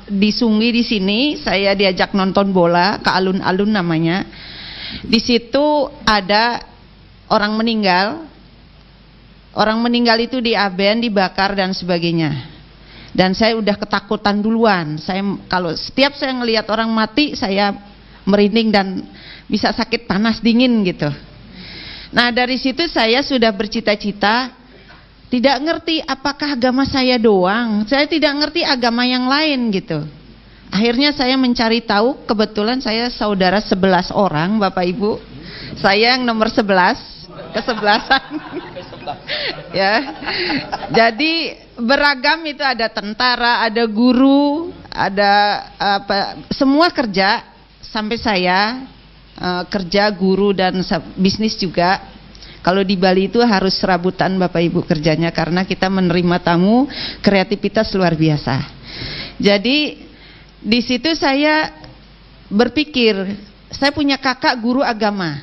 di Sungi di sini, saya diajak nonton bola ke alun-alun namanya. Di situ ada orang meninggal. Orang meninggal itu diaben, dibakar dan sebagainya. Dan saya udah ketakutan duluan. Kalau setiap saya ngelihat orang mati, saya merinding dan bisa sakit panas dingin gitu. Nah, dari situ saya sudah bercita-cita, tidak ngerti apakah agama saya doang. Saya tidak ngerti agama yang lain gitu. Akhirnya saya mencari tahu, kebetulan saya saudara 11 orang, Bapak Ibu. Saya yang nomor 11, kesebelasan. Ya. Jadi beragam itu, ada tentara, ada guru, ada semua kerja, sampai saya kerja, guru dan bisnis juga. Kalau di Bali itu harus serabutan Bapak Ibu kerjanya, karena kita menerima tamu, kreativitas luar biasa. Jadi di situ saya berpikir, saya punya kakak guru agama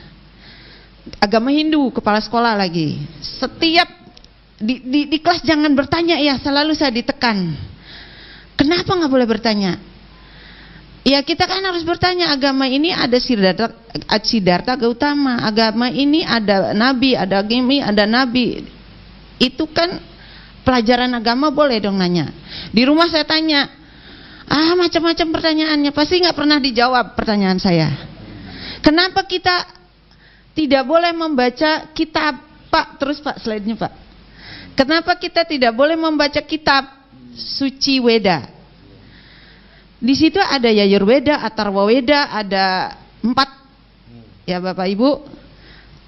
Hindu, kepala sekolah lagi. Setiap di kelas jangan bertanya ya, selalu saya ditekan. Kenapa nggak boleh bertanya? Ya kita kan harus bertanya, agama ini ada Siddhartha Gautama, agama ini ada nabi, ada gini, ada nabi. Itu kan pelajaran agama, boleh dong nanya. Di rumah saya tanya, macam-macam pertanyaannya, pasti nggak pernah dijawab pertanyaan saya. Kenapa kita tidak boleh membaca kitab, Pak? Terus Pak, slide-nya Pak. Kenapa kita tidak boleh membaca kitab suci Weda? Di situ ada Yajurweda, Atharwa Weda, ada 4 ya Bapak Ibu.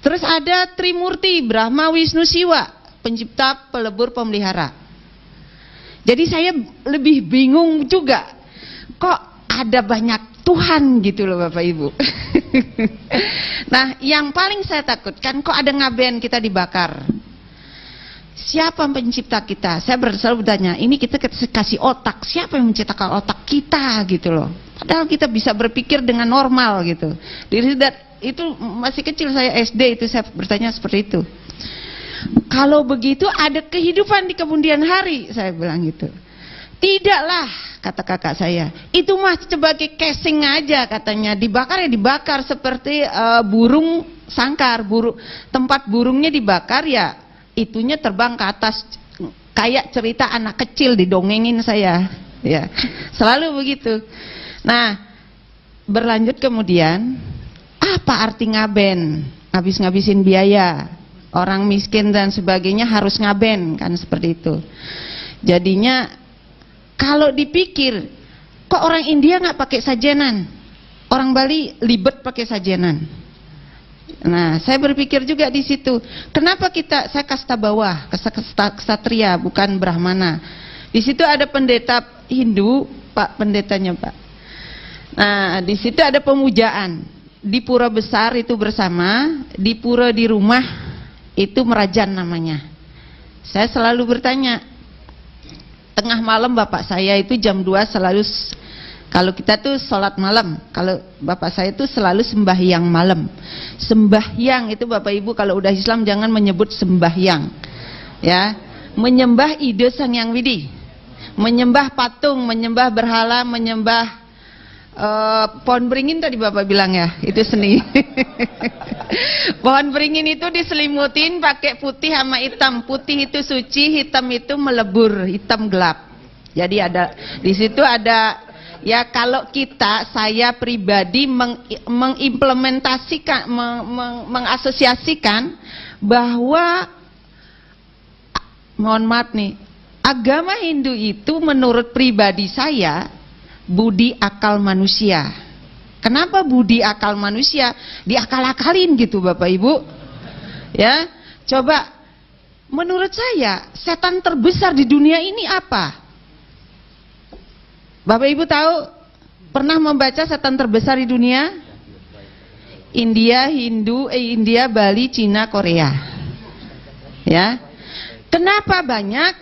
Terus ada Trimurti, Brahma, Wisnu, Siwa, pencipta, pelebur, pemelihara. Jadi saya lebih bingung juga, kok ada banyak Tuhan gitu loh Bapak Ibu. Nah, yang paling saya takutkan, kok ada ngaben kita dibakar. Siapa pencipta kita? Saya selalu bertanya, ini kita kasih otak, siapa yang menciptakan otak kita gitu loh. Padahal kita bisa berpikir dengan normal gitu. Itu masih kecil, saya SD itu saya bertanya seperti itu. Kalau begitu ada kehidupan di kemudian hari, saya bilang gitu. Tidaklah, kata kakak saya, itu mah sebagai casing aja katanya. Dibakar ya dibakar, seperti burung sangkar, tempat burungnya dibakar ya itunya terbang ke atas, kayak cerita anak kecil didongengin saya, ya selalu begitu. Nah, berlanjut kemudian, apa arti ngaben? Ngabis-ngabisin biaya, orang miskin dan sebagainya harus ngaben, kan seperti itu. Jadinya kalau dipikir, kok orang India nggak pakai sajenan, orang Bali libet pakai sajenan. Nah, saya berpikir juga di situ, kenapa saya kasta bawah, ksatria, bukan brahmana. Di situ ada pendeta Hindu, Pak, pendetanya Pak. Nah, di situ ada pemujaan. Di pura besar itu bersama, di pura di rumah itu merajan namanya. Saya selalu bertanya, tengah malam Bapak saya itu jam 2 selalu, kalau kita tuh sholat malam, kalau Bapak saya tuh selalu sembahyang malam. Sembahyang itu Bapak Ibu kalau udah Islam jangan menyebut sembahyang, ya, menyembah ide Sang Hyang Widi, menyembah patung, menyembah berhala, menyembah pohon beringin tadi Bapak bilang ya, itu seni. Pohon beringin itu diselimutin pakai putih sama hitam. Putih itu suci, hitam itu melebur, hitam gelap. Jadi ada di situ ada. Ya kalau saya pribadi mengimplementasikan, mengasosiasikan bahwa, mohon maaf nih, agama Hindu itu menurut pribadi saya budi akal manusia. Kenapa budi akal manusia? Diakal-akalin gitu Bapak Ibu. Ya, coba menurut saya setan terbesar di dunia ini apa? Bapak Ibu tahu, pernah membaca setan terbesar di dunia? India, India, Bali, Cina, Korea. Ya. Kenapa banyak?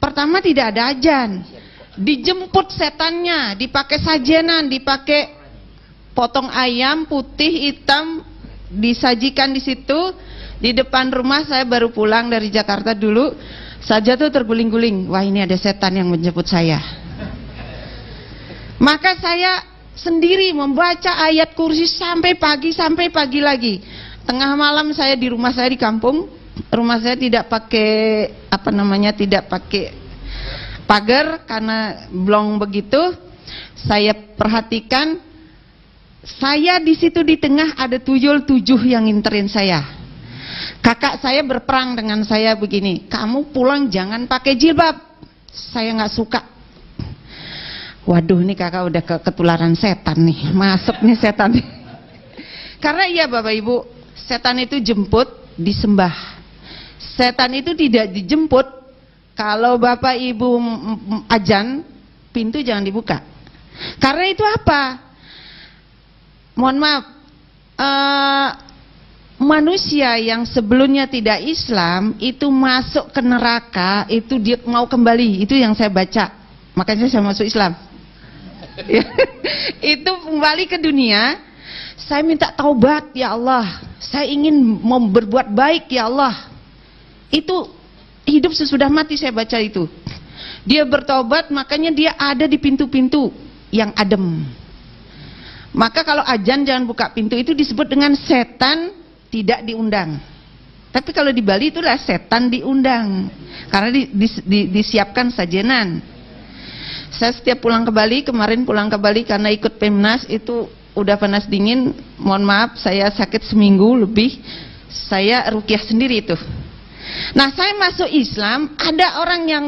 Pertama tidak ada ajan. Dijemput setannya, dipakai sajenan, dipakai potong ayam putih hitam, disajikan di situ di depan rumah. Saya baru pulang dari Jakarta dulu, saja tuh terguling-guling. Wah, ini ada setan yang menjemput saya. Maka saya sendiri membaca ayat kursi sampai pagi lagi. Tengah malam saya di rumah saya di kampung. Rumah saya tidak pakai tidak pakai pagar karena blong begitu. Saya perhatikan, saya di situ di tengah ada tuyul 7 yang nginterin saya. Kakak saya berperang dengan saya begini, kamu pulang jangan pakai jilbab. Saya nggak suka. Waduh, nih kakak udah ketularan setan nih, masuk nih setan. Karena iya Bapak Ibu, setan itu jemput disembah. Setan itu tidak dijemput. Kalau Bapak Ibu ajan, pintu jangan dibuka. Karena itu apa? Mohon maaf, manusia yang sebelumnya tidak Islam itu masuk ke neraka, itu dia mau kembali. Itu yang saya baca. Makanya saya masuk Islam. Itu kembali ke dunia. Saya minta taubat ya Allah. Saya ingin berbuat baik ya Allah. Itu hidup sesudah mati, saya baca itu. Dia bertobat, makanya dia ada di pintu-pintu yang adem. Maka kalau ajan jangan buka pintu, itu disebut dengan setan tidak diundang. Tapi kalau di Bali itulah setan diundang, karena disiapkan sajenan. Saya setiap pulang ke Bali, kemarin pulang ke Bali karena ikut Pemnas, itu udah panas dingin, mohon maaf saya sakit seminggu lebih, saya rukyah sendiri itu. Nah, saya masuk Islam, ada orang yang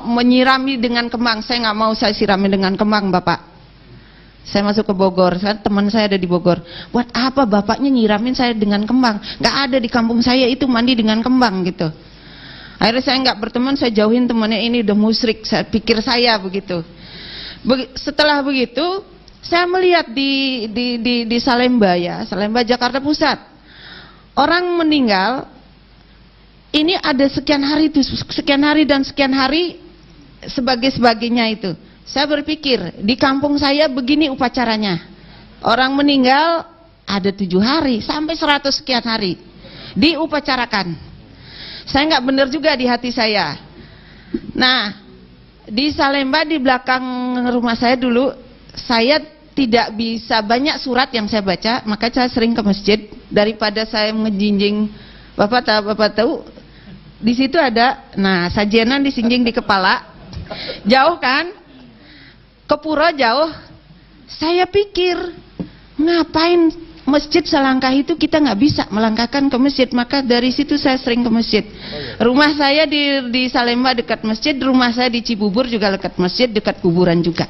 menyirami dengan kembang. Saya nggak mau saya sirami dengan kembang, Bapak. Saya masuk ke Bogor, teman saya ada di Bogor. Buat apa bapaknya nyiramin saya dengan kembang? Nggak ada di kampung saya itu mandi dengan kembang gitu. Akhirnya saya nggak berteman, saya jauhin temannya, ini udah musyrik. Saya pikir saya begitu. Setelah begitu, saya melihat di Salemba ya, Salemba Jakarta Pusat. Orang meninggal. Ini ada sekian hari itu, sekian hari dan sekian hari sebagainya itu. Saya berpikir di kampung saya begini upacaranya. Orang meninggal ada 7 hari sampai 100 sekian hari diupacarakan. Saya nggak benar juga di hati saya. Nah, di Salemba di belakang rumah saya dulu, saya tidak bisa banyak surat yang saya baca, maka saya sering ke masjid daripada saya ngejinjing. Bapak tahu di situ ada, nah sajenan disinjing di kepala, jauh kan, ke pura jauh. Saya pikir ngapain masjid selangkah itu, kita nggak bisa melangkahkan ke masjid. Maka dari situ saya sering ke masjid. Rumah saya di Salemba dekat masjid, rumah saya di Cibubur juga dekat masjid, dekat kuburan juga.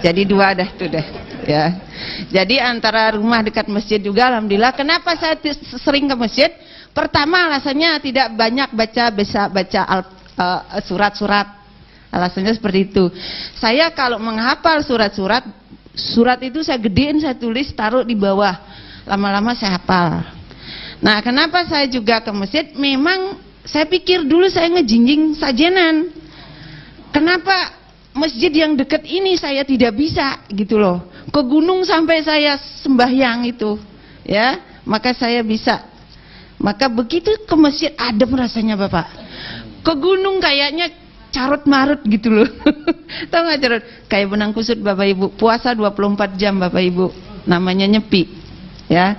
Jadi 2 dah tuh dah ya. Jadi antara rumah dekat masjid juga, alhamdulillah. Kenapa saya sering ke masjid? Pertama alasannya tidak banyak bisa baca surat-surat. Alasannya seperti itu. Saya kalau menghafal surat itu saya gedein, saya tulis, taruh di bawah. Lama-lama saya hafal. Nah, kenapa saya juga ke masjid? Memang saya pikir dulu saya ngejinjing sajenan. Kenapa masjid yang dekat ini saya tidak bisa gitu loh. Ke gunung sampai saya sembahyang itu, ya. Maka saya bisa. Maka begitu ke masjid adem rasanya Bapak. Ke gunung kayaknya carut marut gitu loh. Tahu nggak carut? Kayak benang kusut Bapak Ibu. Puasa 24 jam Bapak Ibu. Namanya nyepi. Ya.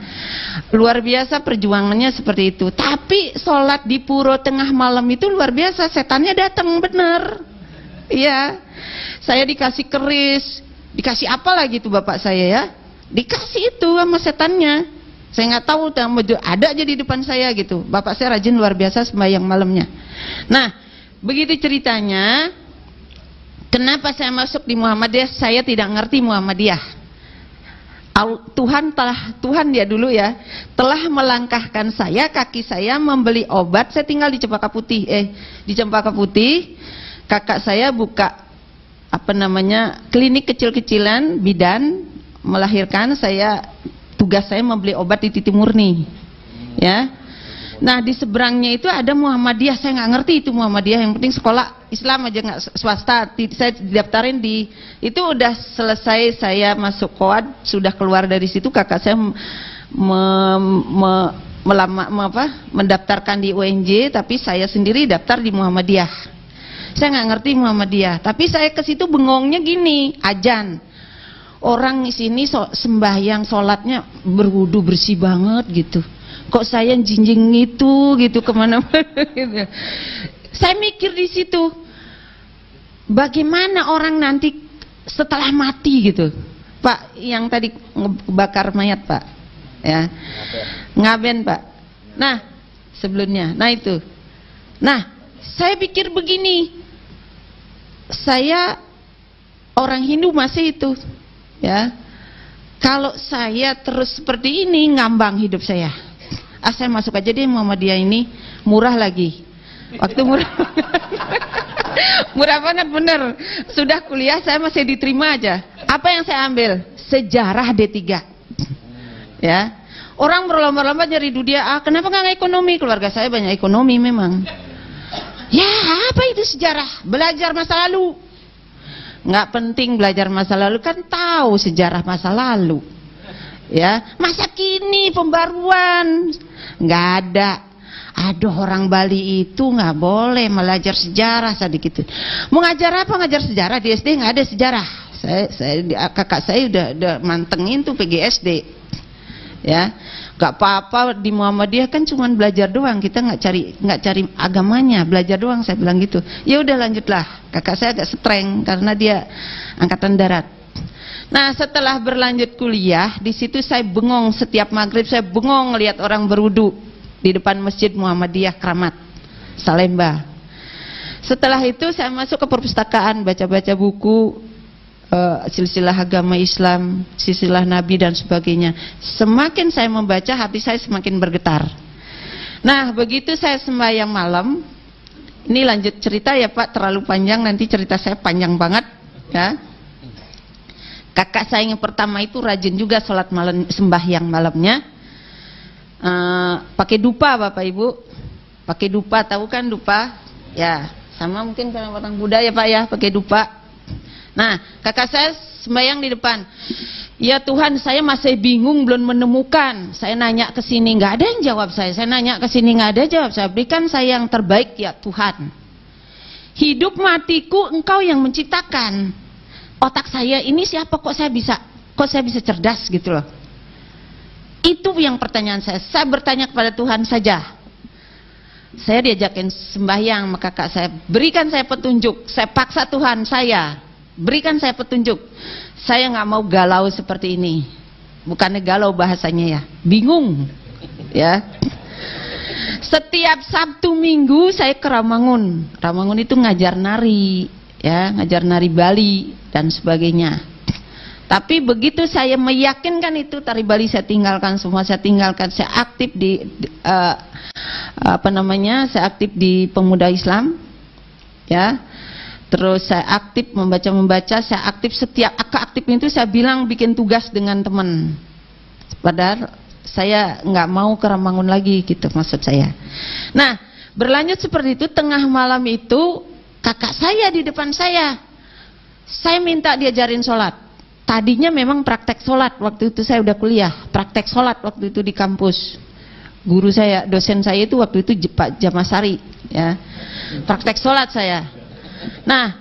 Luar biasa perjuangannya seperti itu. Tapi sholat di puro tengah malam itu luar biasa. Setannya datang bener. Iya. Saya dikasih keris, dikasih apa lagi tuh Bapak saya ya? Dikasih itu sama setannya. Saya nggak tahu, ada aja di depan saya gitu. Bapak saya rajin luar biasa sembahyang malamnya. Nah, begitu ceritanya. Kenapa saya masuk di Muhammadiyah? Saya tidak ngerti Muhammadiyah. Tuhan dia dulu ya, telah melangkahkan saya, kaki saya membeli obat. Saya tinggal di Cempaka Putih. Di Cempaka Putih, kakak saya buka klinik kecil-kecilan, bidan, melahirkan. Tugas saya membeli obat di Titi Murni, ya. Nah, di seberangnya itu ada Muhammadiyah. Saya nggak ngerti itu Muhammadiyah. Yang penting sekolah Islam aja, nggak swasta. Saya didaftarin di itu, udah selesai saya masuk koad, sudah keluar dari situ. Kakak saya mendaftarkan di UNJ, tapi saya sendiri daftar di Muhammadiyah. Saya nggak ngerti Muhammadiyah, tapi saya ke situ bengongnya gini, azan. Orang di sini sembahyang sholatnya berwudu bersih banget gitu. Kok saya jinjing gitu kemana-mana gitu. Saya mikir di situ, bagaimana orang nanti setelah mati gitu, Pak, yang tadi ngebakar mayat Pak, ya, ngaben Pak. Nah, sebelumnya, nah itu, nah, saya pikir begini, saya orang Hindu masih itu, ya, kalau saya terus seperti ini ngambang hidup saya. Saya masuk aja deh Muhammadiyah ini, murah lagi. Waktu murah murah banget bener. Sudah kuliah saya masih diterima aja. Apa yang saya ambil? Sejarah D3. Ya. Orang berlomba-lomba nyari dunia. Kenapa nggak ekonomi? Keluarga saya banyak ekonomi memang. Ya, apa itu sejarah? Belajar masa lalu. Nggak penting belajar masa lalu, kan tahu sejarah masa lalu. Ya, masa kini pembaruan nggak ada. Aduh, orang Bali itu nggak boleh belajar sejarah sedikit. Mau ngajar apa? Ngajar sejarah di SD nggak ada sejarah. Kakak saya udah mantengin tuh PGSD. Ya, nggak apa-apa di Muhammadiyah kan cuma belajar doang. Kita nggak cari agamanya, belajar doang. Saya bilang gitu. Ya udah lanjutlah. Kakak saya agak streng karena dia angkatan darat. Nah, setelah berlanjut kuliah, di situ saya bengong setiap maghrib, saya bengong lihat orang berwudu di depan Masjid Muhammadiyah Kramat, Salemba. Setelah itu saya masuk ke perpustakaan, baca-baca buku silsilah agama Islam, silsilah Nabi dan sebagainya. Semakin saya membaca, hati saya semakin bergetar. Nah, begitu saya sembahyang malam, ini lanjut cerita ya Pak, terlalu panjang, nanti cerita saya panjang banget ya. Kakak saya yang pertama itu rajin juga sholat malam, sembahyang malamnya. Pakai dupa Bapak Ibu, pakai dupa, tahu kan dupa? Ya, sama mungkin kalau orang Buddha ya Pak ya, pakai dupa. Nah, kakak saya sembahyang di depan. Ya Tuhan, saya masih bingung, belum menemukan. Saya nanya ke sini, nggak ada yang jawab saya. Saya nanya ke sini, nggak ada jawab saya. Berikan saya yang terbaik ya Tuhan. Hidup matiku Engkau yang menciptakan. Otak saya ini siapa kok saya bisa cerdas gitu loh. Itu yang pertanyaan saya. Saya bertanya kepada Tuhan saja. Saya diajakin sembahyang, maka kakak saya berikan saya petunjuk. Saya paksa Tuhan saya, berikan saya petunjuk. Saya nggak mau galau seperti ini. Bukannya galau bahasanya ya, bingung ya. Setiap Sabtu Minggu saya ke Ramangun. Ramangun itu ngajar nari ya, ngajar nari Bali dan sebagainya. Tapi begitu saya meyakinkan itu, tari Bali saya tinggalkan semua, saya tinggalkan. Saya aktif di saya aktif di Pemuda Islam ya. Terus saya aktif membaca, saya aktif setiap aktif itu saya bilang bikin tugas dengan teman. Padahal saya nggak mau ke Ramangun lagi gitu maksud saya. Nah, berlanjut seperti itu, tengah malam itu kakak saya di depan saya minta diajarin sholat. Tadinya memang praktek sholat, waktu itu saya udah kuliah, praktek sholat waktu itu di kampus. Guru saya, dosen saya itu waktu itu Pak Jamasari ya, praktek sholat saya. Nah,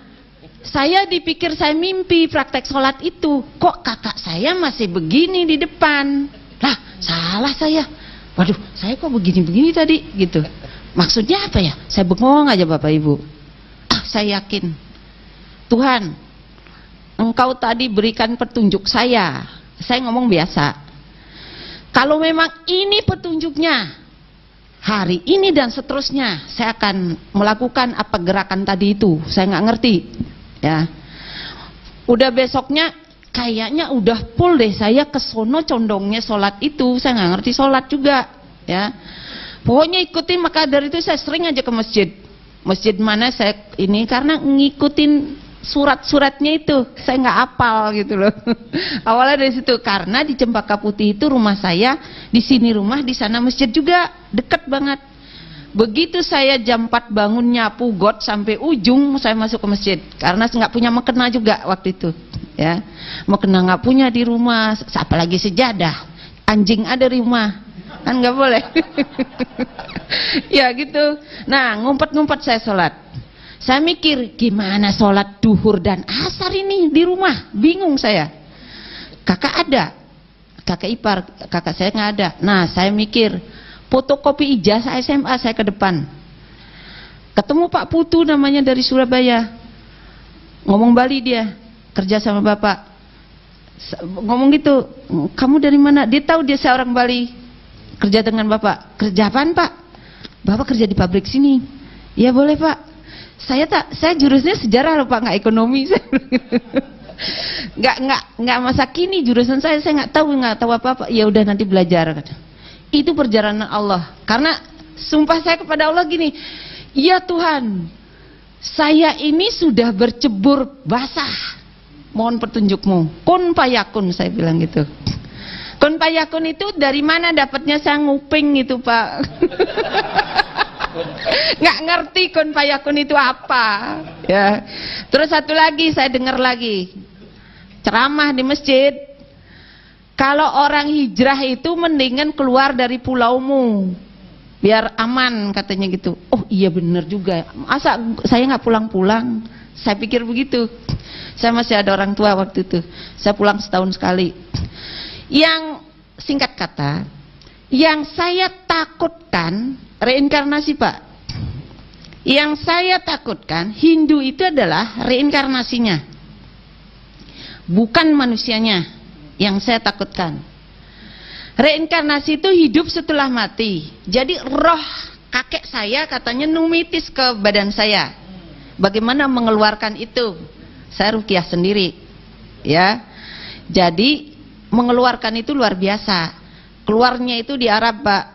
saya dipikir saya mimpi praktek sholat itu, kok kakak saya masih begini di depan. Lah, salah saya. Waduh, saya kok begini-begini tadi gitu. Maksudnya apa ya? Saya bengong aja Bapak Ibu. Saya yakin Tuhan, Engkau tadi berikan petunjuk saya ngomong biasa. Kalau memang ini petunjuknya, hari ini dan seterusnya saya akan melakukan apa gerakan tadi itu. Saya nggak ngerti ya. Udah besoknya kayaknya udah full deh, saya kesono condongnya sholat itu. Saya nggak ngerti sholat juga ya. Pokoknya ikutin, maka dari itu saya sering aja ke masjid. Masjid mana saya ini, karena ngikutin surat-suratnya itu, saya nggak hafal gitu loh. Awalnya dari situ, karena di Cempaka Putih itu rumah saya, di sini rumah, di sana masjid juga, deket banget. Begitu saya jam 4 bangun nyapu got sampai ujung, saya masuk ke masjid, karena nggak punya mukena juga waktu itu, ya. Mukena nggak punya di rumah, apalagi sejadah, anjing ada di rumah, kan nggak boleh. Ya gitu. Nah, ngumpet-ngumpet saya sholat. Saya mikir, gimana sholat duhur dan asar ini di rumah? Bingung saya. Kakak ada, kakak ipar, kakak saya nggak ada. Nah, saya mikir, fotokopi ijazah SMA saya ke depan. Ketemu Pak Putu namanya dari Surabaya. Ngomong Bali dia, kerja sama Bapak. Ngomong gitu, kamu dari mana? Dia tahu dia saya orang Bali, kerja dengan Bapak. Kerja apaan Pak? Bapak kerja di pabrik sini. Ya boleh Pak. Saya jurusnya sejarah loh Pak, nggak ekonomi. nggak masa kini jurusan saya nggak tahu apa-apa. Ya udah nanti belajar. Itu perjalanan Allah. Karena sumpah saya kepada Allah gini, ya Tuhan, saya ini sudah bercebur basah. Mohon petunjukmu. Kun payakun, saya bilang gitu. Kun payakun itu dari mana dapatnya? Saya nguping gitu Pak. Nggak ngerti kun payakun itu apa ya. Terus satu lagi saya dengar lagi ceramah di masjid, kalau orang hijrah itu mendingan keluar dari pulaumu biar aman katanya gitu. Oh iya bener juga, masa saya nggak pulang-pulang? Saya pikir begitu. Saya masih ada orang tua waktu itu, saya pulang setahun sekali. Yang singkat kata, yang saya takutkan reinkarnasi Pak. Yang saya takutkan, Hindu itu adalah reinkarnasinya, bukan manusianya. Yang saya takutkan, reinkarnasi itu hidup setelah mati. Jadi roh kakek saya katanya numitis ke badan saya. Bagaimana mengeluarkan itu? Saya ruqyah sendiri ya. Jadi mengeluarkan itu luar biasa. Keluarnya itu di Arab Pak.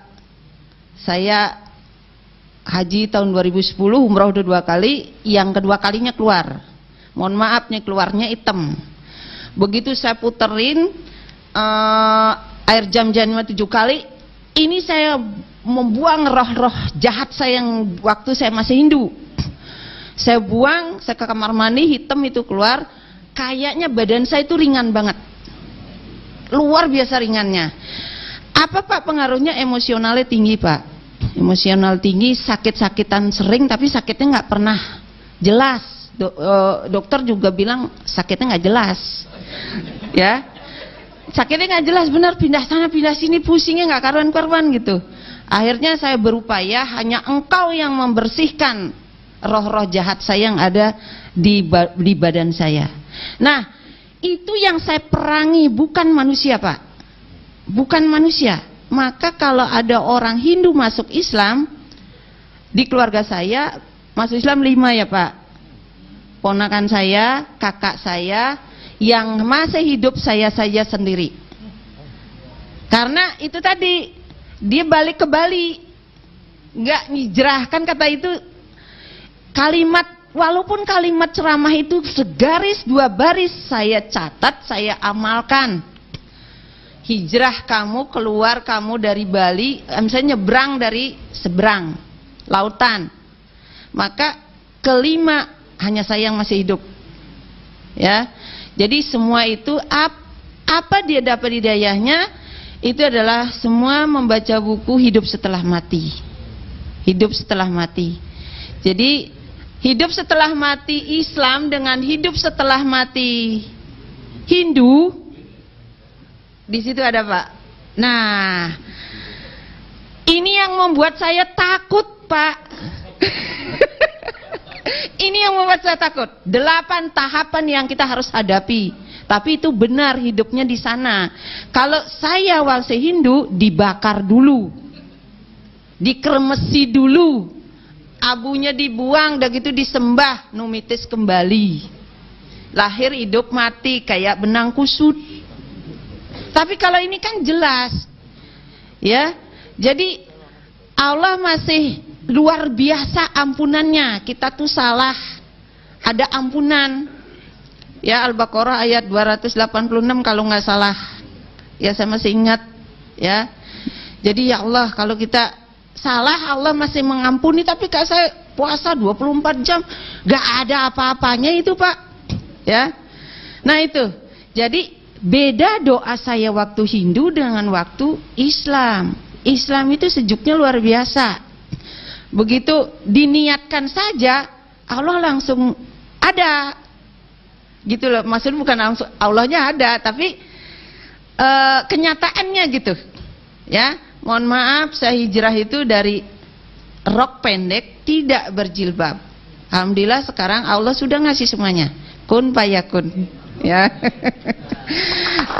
Saya haji tahun 2010, umrah udah 2 kali, yang kedua kalinya keluar. Mohon maaf nih, keluarnya hitam. Begitu saya puterin air jam-jamnya 7 kali, ini saya membuang roh-roh jahat saya yang waktu saya masih Hindu. Saya buang, saya ke kamar mandi, hitam itu keluar. Kayaknya badan saya itu ringan banget, luar biasa ringannya. Apa Pak pengaruhnya? Emosionalnya tinggi Pak. Emosional tinggi, sakit-sakitan sering, tapi sakitnya nggak pernah jelas. Dokter juga bilang sakitnya nggak jelas, ya. Sakitnya nggak jelas, benar, pindah sana pindah sini, pusingnya nggak karuan-karuan gitu. Akhirnya saya berupaya, hanya Engkau yang membersihkan roh-roh jahat saya yang ada di badan saya. Nah, itu yang saya perangi, bukan manusia Pak, bukan manusia. Maka kalau ada orang Hindu masuk Islam, di keluarga saya masuk Islam 5 ya Pak. Ponakan saya, kakak saya, yang masih hidup saya sendiri. Karena itu tadi, dia balik ke Bali, nggak hijrah, kan kata itu kalimat, walaupun kalimat ceramah itu segaris 2 baris saya catat, saya amalkan. Hijrah kamu, keluar kamu dari Bali, misalnya nyebrang dari seberang lautan, maka kelima hanya saya yang masih hidup ya. Jadi semua itu apa dia dapat hidayahnya, itu adalah semua membaca buku hidup setelah mati. Hidup setelah mati. Jadi hidup setelah mati Islam dengan hidup setelah mati Hindu, di situ ada Pak. Nah, ini yang membuat saya takut Pak. Ini yang membuat saya takut. 8 tahapan yang kita harus hadapi. Tapi itu benar hidupnya di sana. Kalau saya walse Hindu, dibakar dulu, dikremesi dulu, abunya dibuang, udah gitu disembah, numitis kembali. Lahir hidup mati kayak benang kusut. Tapi kalau ini kan jelas ya. Jadi Allah masih luar biasa ampunannya. Kita tuh salah, ada ampunan ya. Al-Baqarah ayat 286 kalau nggak salah ya, saya masih ingat ya. Jadi ya Allah, kalau kita salah Allah masih mengampuni. Tapi kalau saya puasa 24 jam nggak ada apa-apanya itu Pak ya. Nah itu, jadi beda doa saya waktu Hindu dengan waktu Islam. Islam itu sejuknya luar biasa. Begitu diniatkan saja Allah langsung ada gitu loh. Maksudnya bukan langsung Allahnya ada, tapi kenyataannya gitu ya. Mohon maaf, saya hijrah itu dari rok pendek, tidak berjilbab. Alhamdulillah sekarang Allah sudah ngasih semuanya, kun payakun ya.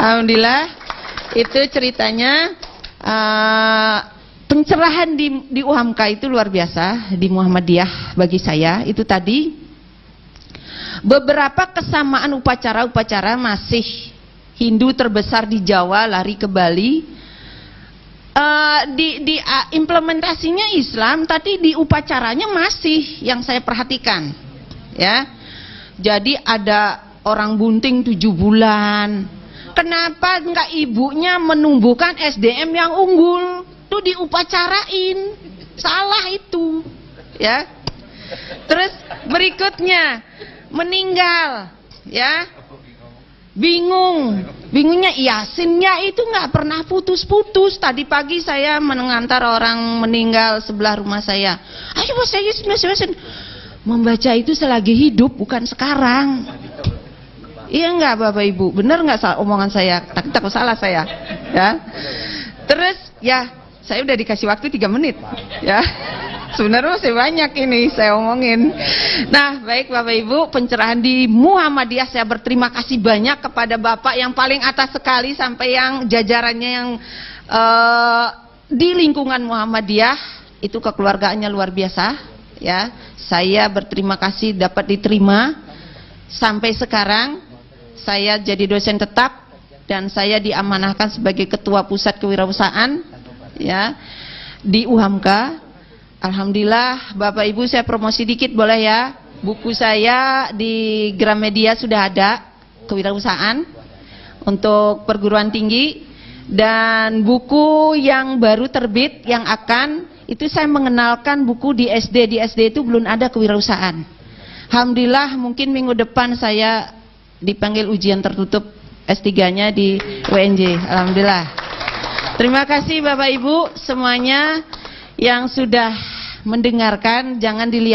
Alhamdulillah, itu ceritanya. Pencerahan di UHAMKA itu luar biasa, di Muhammadiyah bagi saya itu tadi. Beberapa kesamaan upacara-upacara masih Hindu terbesar di Jawa lari ke Bali. Implementasinya Islam, tapi di upacaranya masih yang saya perhatikan ya. Jadi ada orang bunting 7 bulan. Kenapa enggak ibunya menumbuhkan SDM yang unggul? Itu diupacarain. Salah itu ya. Terus berikutnya meninggal ya, bingungnya Yasinnya itu nggak pernah putus-putus. Tadi pagi saya mengantar orang meninggal sebelah rumah saya, ayo mas Yasin. Membaca itu selagi hidup, bukan sekarang. Iya nggak Bapak Ibu, bener nggak omongan saya? Takut salah saya ya. Terus ya, saya udah dikasih waktu 3 menit ya. Sebenarnya masih banyak ini saya omongin. Nah, baik Bapak Ibu, pencerahan di Muhammadiyah, saya berterima kasih banyak kepada Bapak yang paling atas sekali sampai yang jajarannya yang di lingkungan Muhammadiyah itu kekeluargaannya luar biasa ya. Saya berterima kasih dapat diterima sampai sekarang. Saya jadi dosen tetap dan saya diamanahkan sebagai ketua pusat kewirausahaan ya di UHAMKA. Alhamdulillah. Bapak Ibu, saya promosi dikit boleh ya? Buku saya di Gramedia sudah ada, kewirausahaan untuk perguruan tinggi, dan buku yang baru terbit yang akan itu saya mengenalkan buku di SD itu belum ada kewirausahaan. Alhamdulillah, mungkin minggu depan saya dipanggil ujian tertutup S3-nya di UNJ. Alhamdulillah. Terima kasih Bapak Ibu semuanya yang sudah mendengarkan. Jangan dilihat